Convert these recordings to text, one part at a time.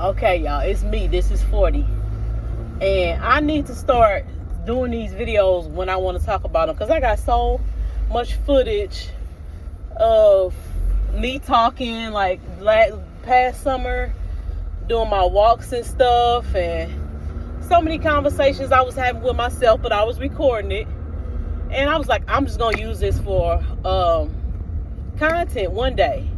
Okay, y'all, it's me. This is 40. And I need to start doing these videos when I want to talk about them because I got so much footage of me talking like past summer, doing my walks and stuff, and so many conversations I was having with myself, but I was recording it. And I was like, I'm just going to use this for content one day.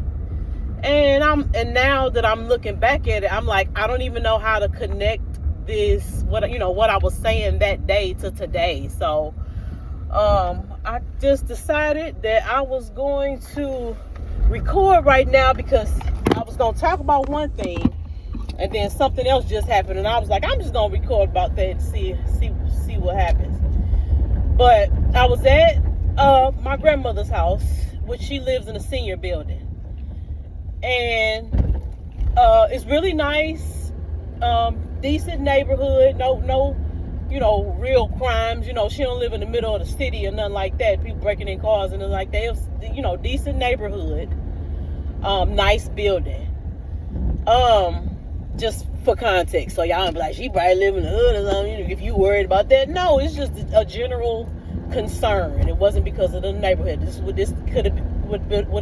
And now that I'm looking back at it, I'm like, I don't even know how to connect this, what I was saying that day to today. So I just decided that I was going to record right now because I was going to talk about one thing and then something else just happened, and I was like, I'm just going to record about that and see what happens. But I was at my grandmother's house, which she lives in a senior building. And it's really nice, decent neighborhood, no real crimes. She don't live in the middle of the city or nothing like that, people breaking in cars and nothing like that. It was, decent neighborhood, nice building. Just for context, so y'all be like, she probably live in the hood or something, if you worried about that. No, it's just a general concern. It wasn't because of the neighborhood. This would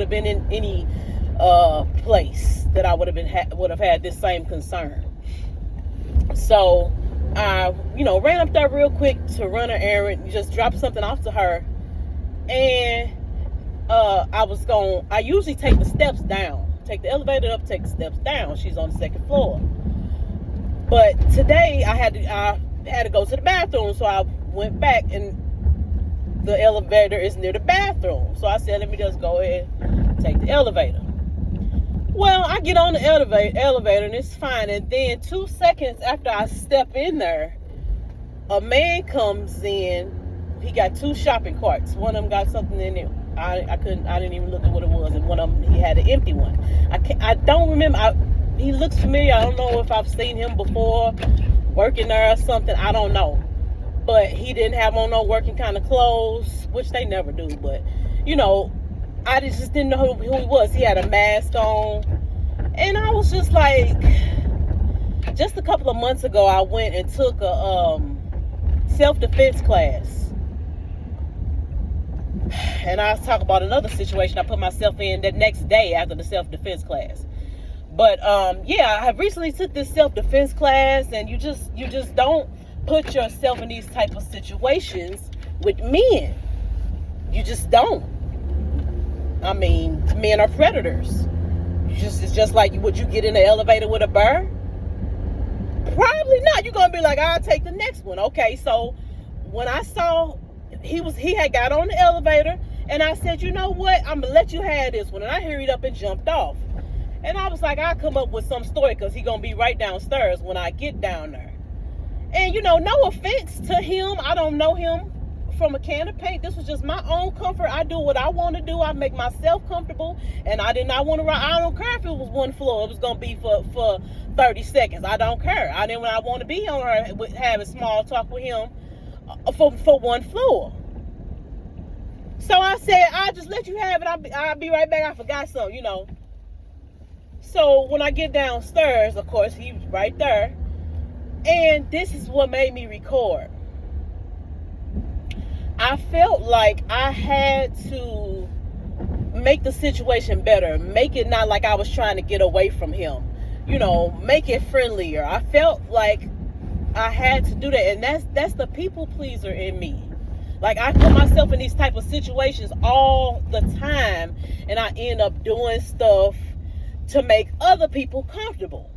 have been in any place that I would have had this same concern. So I ran up there real quick to run an errand, just drop something off to her, and I usually take the steps down, take the elevator up, take the steps down. She's on the second floor, but today I had to go to the bathroom, so I went back, and the elevator is near the bathroom. So I said, let me just go ahead and take the elevator. Well, I get on the elevator and it's fine. And then 2 seconds after I step in there, a man comes in. He got 2 shopping carts. One of them got something in it. I didn't even look at what it was. And one of them, he had an empty one. I don't remember. He looks familiar. I don't know if I've seen him before working there or something. I don't know. But he didn't have on no working kind of clothes, which they never do. But, I just didn't know who he was. He had a mask on. And I was just like, just a couple of months ago, I went and took a self-defense class. And I'll talk about another situation I put myself in the next day after the self-defense class. But, I recently took this self-defense class, and you just don't put yourself in these type of situations with men. You just don't. I mean, men are predators. It's just like, would you get in the elevator with a bear? Probably not. You're gonna be like, I'll take the next one. Okay, so when I saw he had got on the elevator, and I said, you know what? I'm gonna let you have this one. And I hurried up and jumped off. And I was like, I'll come up with some story because he's gonna be right downstairs when I get down there. And no offense to him. I don't know him from a can of paint. This was just my own comfort. I do what I want to do. I make myself comfortable, and I did not want to ride. I don't care if it was one floor. It was gonna be for 30 seconds. I don't care. I want to be on her having small talk with him for one floor. So I said, I'll just let you have it. I'll be right back. I forgot something, So when I get downstairs, of course, he was right there. And this is what made me record. I felt like I had to make the situation better. Make it not like I was trying to get away from him. Make it friendlier. I felt like I had to do that. And that's the people pleaser in me. Like, I put myself in these type of situations all the time, and I end up doing stuff to make other people comfortable.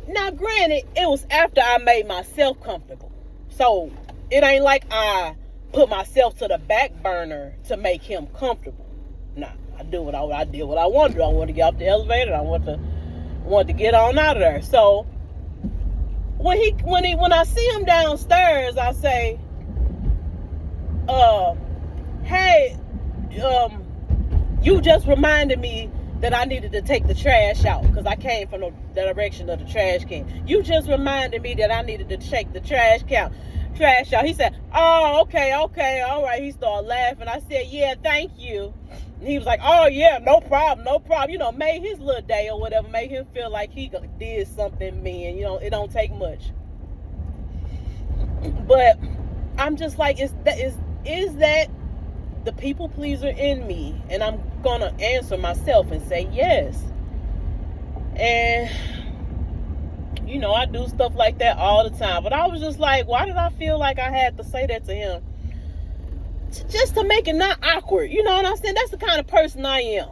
Now, granted, it was after I made myself comfortable. So it ain't like I put myself to the back burner to make him comfortable. Nah, I did what I wanted to do. I wanted to get off the elevator. I wanted to get on out of there. So when I see him downstairs, I say, hey, you just reminded me that I needed to take the trash out because I came from the direction of the trash can. You just reminded me that I needed to take the trash out. He said, oh, okay, all right. He started laughing. I said, yeah, thank you. he was like, oh yeah, no problem, no problem. You know, made his little day or whatever, made him feel like he did something mean. You know, it don't take much. But I'm just like, is that the people pleaser in me? And I'm gonna answer myself and say yes. And you know, I do stuff like that all the time. But I was just like, why did I feel like I had to say that to him? Just to make it not awkward. You know what I'm saying? That's the kind of person I am.